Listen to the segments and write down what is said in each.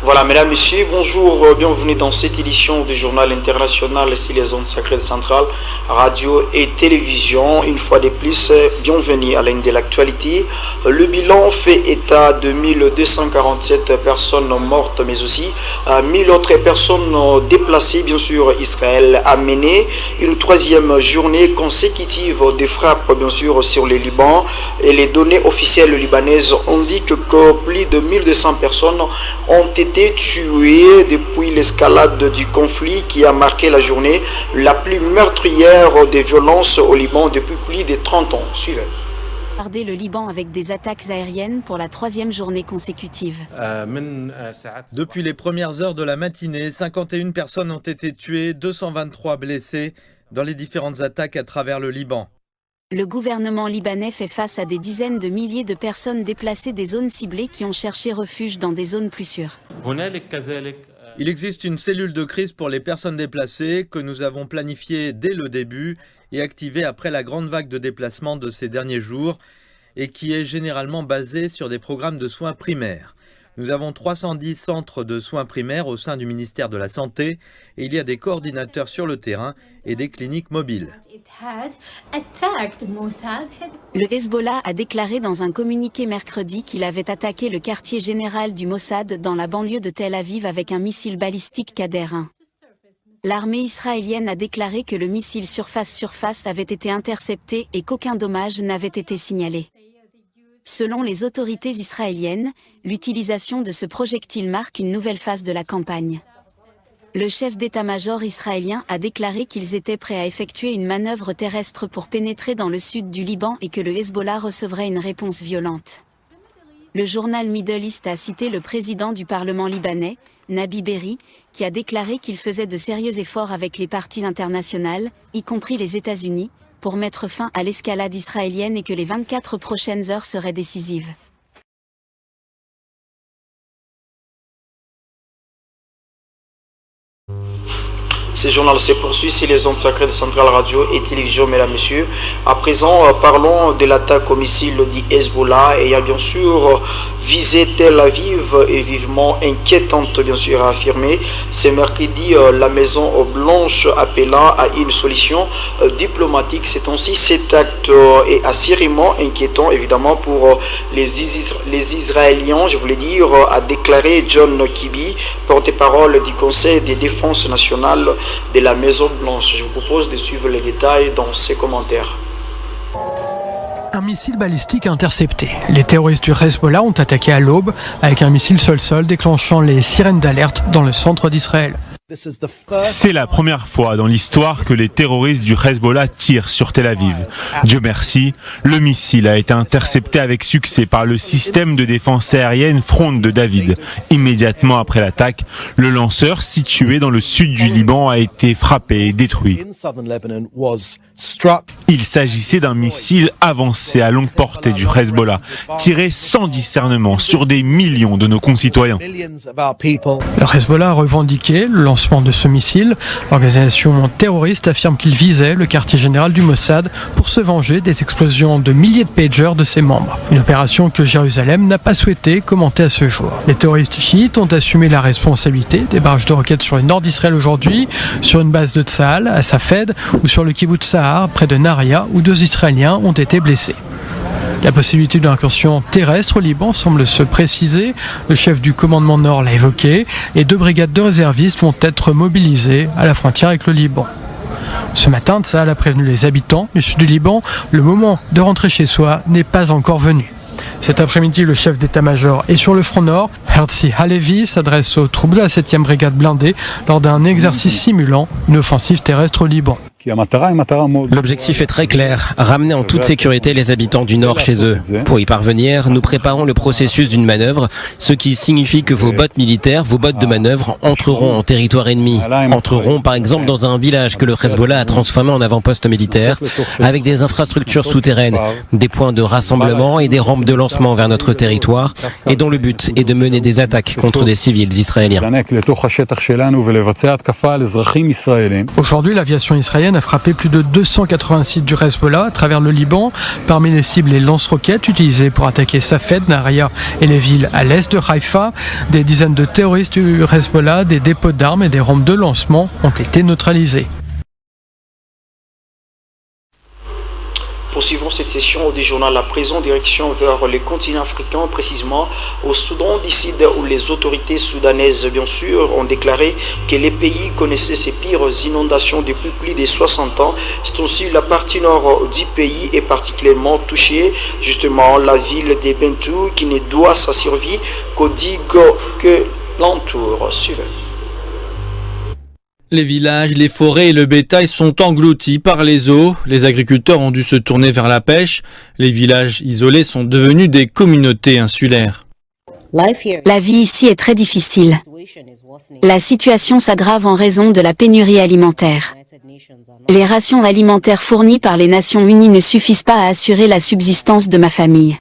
Voilà, mesdames, messieurs, bonjour, bienvenue dans cette édition du journal international sur les ondes sacrées centrales, radio et télévision. Une fois de plus, bienvenue à l'une de l'actualité. Le bilan fait état de 1247 personnes mortes, mais aussi 1000 autres personnes déplacées. Bien sûr, Israël a mené une troisième journée consécutive de frappes, bien sûr, sur le Liban. Et les données officielles libanaises indiquent que plus de 1200 personnes ont été tués depuis l'escalade du conflit qui a marqué la journée la plus meurtrière des violences au Liban depuis plus de 30 ans. Suivez. Le Liban avec des attaques aériennes pour la troisième journée consécutive. Depuis les premières heures de la matinée, 51 personnes ont été tuées, 223 blessées dans les différentes attaques à travers le Liban. Le gouvernement libanais fait face à des dizaines de milliers de personnes déplacées des zones ciblées qui ont cherché refuge dans des zones plus sûres. Il existe une cellule de crise pour les personnes déplacées que nous avons planifiée dès le début et activée après la grande vague de déplacement de ces derniers jours et qui est généralement basée sur des programmes de soins primaires. Nous avons 310 centres de soins primaires au sein du ministère de la Santé et il y a des coordinateurs sur le terrain et des cliniques mobiles. Le Hezbollah a déclaré dans un communiqué mercredi qu'il avait attaqué le quartier général du Mossad dans la banlieue de Tel Aviv avec un missile balistique Qader-1. L'armée israélienne a déclaré que le missile surface-surface avait été intercepté et qu'aucun dommage n'avait été signalé. Selon les autorités israéliennes, l'utilisation de ce projectile marque une nouvelle phase de la campagne. Le chef d'état-major israélien a déclaré qu'ils étaient prêts à effectuer une manœuvre terrestre pour pénétrer dans le sud du Liban et que le Hezbollah recevrait une réponse violente. Le journal Middle East a cité le président du Parlement libanais, Nabi Berri, qui a déclaré qu'il faisait de sérieux efforts avec les parties internationales, y compris les États-Unis, pour mettre fin à l'escalade israélienne et que les 24 prochaines heures seraient décisives. Ce journal se poursuit sur les ondes sacrées de Centrale Radio et Télévision, mesdames et messieurs. À présent, parlons de l'attaque au missile du Hezbollah ayant bien sûr visé Tel Aviv et vivement inquiétante, bien sûr, à affirmer. Ce mercredi, la Maison Blanche appelant à une solution diplomatique. C'est ainsi cet acte est assurément inquiétant, évidemment, pour les Israéliens, je voulais dire, a déclaré John Kirby, porte-parole du Conseil de défense nationale de la Maison Blanche. Je vous propose de suivre les détails dans ces commentaires. Un missile balistique intercepté. Les terroristes du Hezbollah ont attaqué à l'aube avec un missile sol-sol déclenchant les sirènes d'alerte dans le centre d'Israël. C'est la première fois dans l'histoire que les terroristes du Hezbollah tirent sur Tel Aviv. Dieu merci, le missile a été intercepté avec succès par le système de défense aérienne Front de David. Immédiatement après l'attaque, le lanceur situé dans le sud du Liban a été frappé et détruit. Il s'agissait d'un missile avancé à longue portée du Hezbollah, tiré sans discernement sur des millions de nos concitoyens. Le Hezbollah a revendiqué le lancement de ce missile. L'organisation terroriste affirme qu'il visait le quartier général du Mossad pour se venger des explosions de milliers de pagers de ses membres. Une opération que Jérusalem n'a pas souhaité commenter à ce jour. Les terroristes chiites ont assumé la responsabilité des barrages de roquettes sur le nord d'Israël aujourd'hui, sur une base de Tsahal à Safed ou sur le kibbutz Sahar près de Naria où 2 Israéliens ont été blessés. La possibilité d'une incursion terrestre au Liban semble se préciser. Le chef du commandement Nord l'a évoqué et 2 brigades de réservistes vont être mobilisées à la frontière avec le Liban. Ce matin, Tsahal a prévenu les habitants du sud du Liban, le moment de rentrer chez soi n'est pas encore venu. Cet après-midi, le chef d'état-major est sur le front nord. Herzi Halevi s'adresse aux troupes de la 7e brigade blindée lors d'un exercice simulant une offensive terrestre au Liban. L'objectif est très clair, ramener en toute sécurité les habitants du Nord chez eux. Pour y parvenir, nous préparons le processus d'une manœuvre, ce qui signifie que vos bottes militaires, vos bottes de manœuvre entreront en territoire ennemi, entreront par exemple dans un village que le Hezbollah a transformé en avant-poste militaire, avec des infrastructures souterraines, des points de rassemblement et des rampes de lancement vers notre territoire, et dont le but est de mener des attaques contre des civils israéliens. Aujourd'hui, l'aviation israélienne a frappé plus de 280 sites du Hezbollah à travers le Liban. Parmi les cibles, les lance-roquettes utilisées pour attaquer Safed, Naria et les villes à l'est de Haïfa. Des dizaines de terroristes du Hezbollah, des dépôts d'armes et des rampes de lancement ont été neutralisés. Poursuivons cette session du journal à présent, direction vers les continents africains, précisément au Soudan du Sud, où les autorités soudanaises, bien sûr, ont déclaré que les pays connaissaient ces pires inondations depuis plus de 60 ans. C'est aussi la partie nord du pays est particulièrement touchée, justement la ville de Bentou, qui ne doit sa survie qu'aux digues que l'entourent. Suivez. Les villages, les forêts et le bétail sont engloutis par les eaux. Les agriculteurs ont dû se tourner vers la pêche. Les villages isolés sont devenus des communautés insulaires. La vie ici est très difficile. La situation s'aggrave en raison de la pénurie alimentaire. Les rations alimentaires fournies par les Nations Unies ne suffisent pas à assurer la subsistance de ma famille.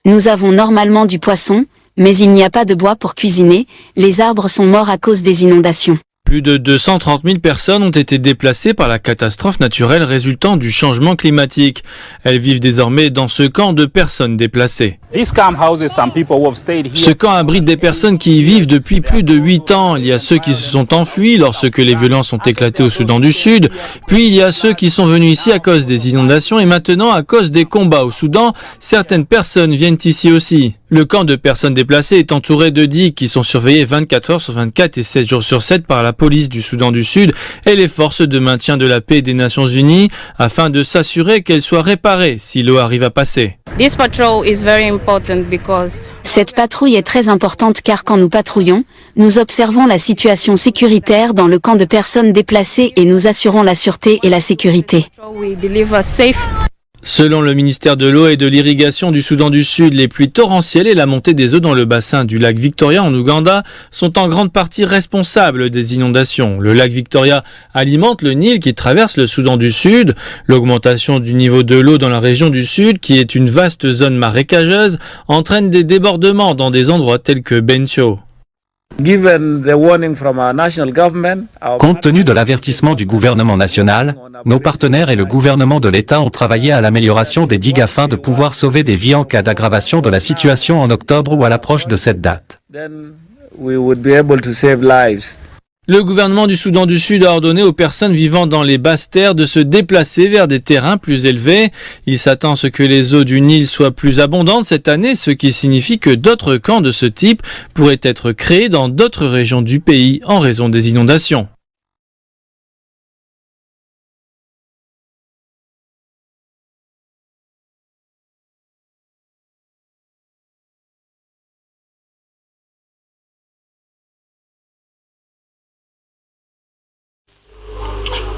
Nous avons normalement du poisson, mais il n'y a pas de bois pour cuisiner. Les arbres sont morts à cause des inondations. Plus de 230 000 personnes ont été déplacées par la catastrophe naturelle résultant du changement climatique. Elles vivent désormais dans ce camp de personnes déplacées. Ce camp abrite des personnes qui y vivent depuis plus de 8 ans. Il y a ceux qui se sont enfuis lorsque les violences ont éclaté au Soudan du Sud. Puis il y a ceux qui sont venus ici à cause des inondations et maintenant à cause des combats au Soudan. Certaines personnes viennent ici aussi. Le camp de personnes déplacées est entouré de digues qui sont surveillées 24 heures sur 24 et 7 jours sur 7 par la police du Soudan du Sud et les forces de maintien de la paix des Nations Unies afin de s'assurer qu'elles soient réparées si l'eau arrive à passer. Cette patrouille est très importante car quand nous patrouillons, nous observons la situation sécuritaire dans le camp de personnes déplacées et nous assurons la sûreté et la sécurité. Selon le ministère de l'eau et de l'irrigation du Soudan du Sud, les pluies torrentielles et la montée des eaux dans le bassin du lac Victoria en Ouganda sont en grande partie responsables des inondations. Le lac Victoria alimente le Nil qui traverse le Soudan du Sud. L'augmentation du niveau de l'eau dans la région du Sud, qui est une vaste zone marécageuse, entraîne des débordements dans des endroits tels que Bencho. Compte tenu de l'avertissement du gouvernement national, nos partenaires et le gouvernement de l'État ont travaillé à l'amélioration des digues afin de pouvoir sauver des vies en cas d'aggravation de la situation en octobre ou à l'approche de cette date. Le gouvernement du Soudan du Sud a ordonné aux personnes vivant dans les basses terres de se déplacer vers des terrains plus élevés. Il s'attend à ce que les eaux du Nil soient plus abondantes cette année, ce qui signifie que d'autres camps de ce type pourraient être créés dans d'autres régions du pays en raison des inondations.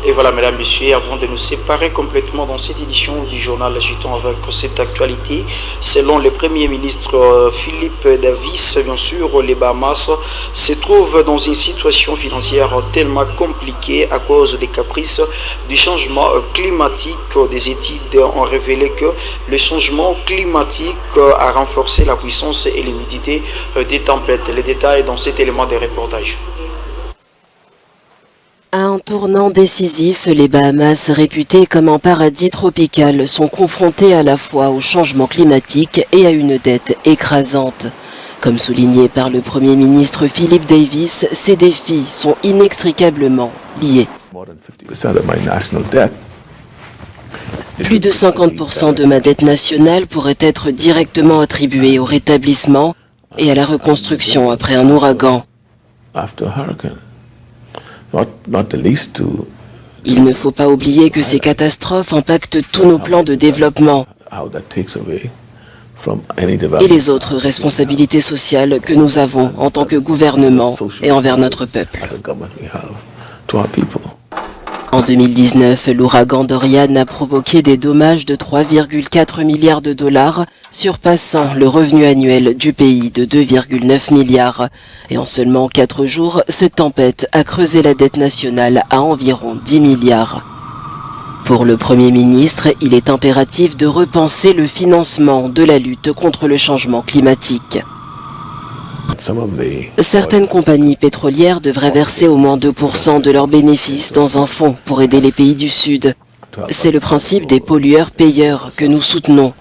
Et voilà, mesdames, messieurs, avant de nous séparer complètement dans cette édition du journal, agitons avec cette actualité. Selon le Premier ministre Philippe Davis, bien sûr, les Bahamas se trouvent dans une situation financière tellement compliquée à cause des caprices du changement climatique. Des études ont révélé que le changement climatique a renforcé la puissance et l'humidité des tempêtes. Les détails dans cet élément de reportage. À un tournant décisif, les Bahamas, réputés comme un paradis tropical, sont confrontés à la fois au changement climatique et à une dette écrasante. Comme souligné par le Premier ministre Philippe Davis, ces défis sont inextricablement liés. Plus de 50% de ma dette nationale pourrait être directement attribuée au rétablissement et à la reconstruction après un ouragan. Il ne faut pas oublier que ces catastrophes impactent tous nos plans de développement et les autres responsabilités sociales que nous avons en tant que gouvernement et envers notre peuple. En 2019, l'ouragan Dorian a provoqué des dommages de 3,4 milliards de dollars, surpassant le revenu annuel du pays de 2,9 milliards. Et en seulement 4 jours, cette tempête a creusé la dette nationale à environ 10 milliards. Pour le Premier ministre, il est impératif de repenser le financement de la lutte contre le changement climatique. Certaines compagnies pétrolières devraient verser au moins 2% de leurs bénéfices dans un fonds pour aider les pays du Sud. C'est le principe des pollueurs-payeurs que nous soutenons.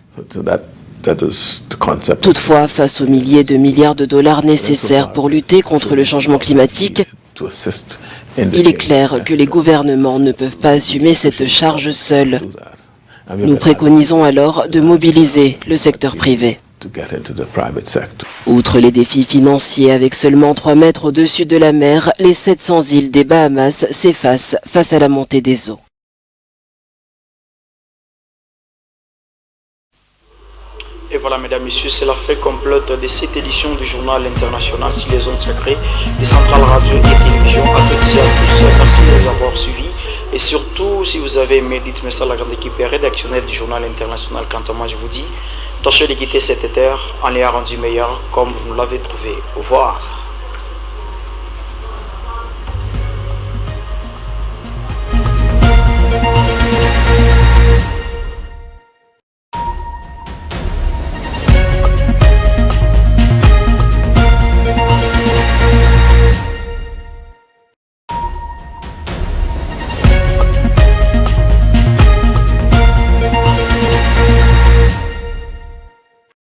Toutefois, face aux milliers de milliards de dollars nécessaires pour lutter contre le changement climatique, il est clair que les gouvernements ne peuvent pas assumer cette charge seuls. Nous préconisons alors de mobiliser le secteur privé. Outre les défis financiers, avec seulement 3 mètres au-dessus de la mer, les 700 îles des Bahamas s'effacent face à la montée des eaux. Et voilà, mesdames, messieurs, c'est la fin complète de cette édition du journal international sur les ondes sacrées des centrales radio et télévision. À toutes et à tous, merci de nous avoir suivis. Et surtout, si vous avez aimé, dites-moi ça à la grande équipe rédactionnelle du journal international. Quant à moi, je vous dis, tâchez de quitter cette terre en l'ayant rendu meilleur comme vous l'avez trouvé. Au revoir.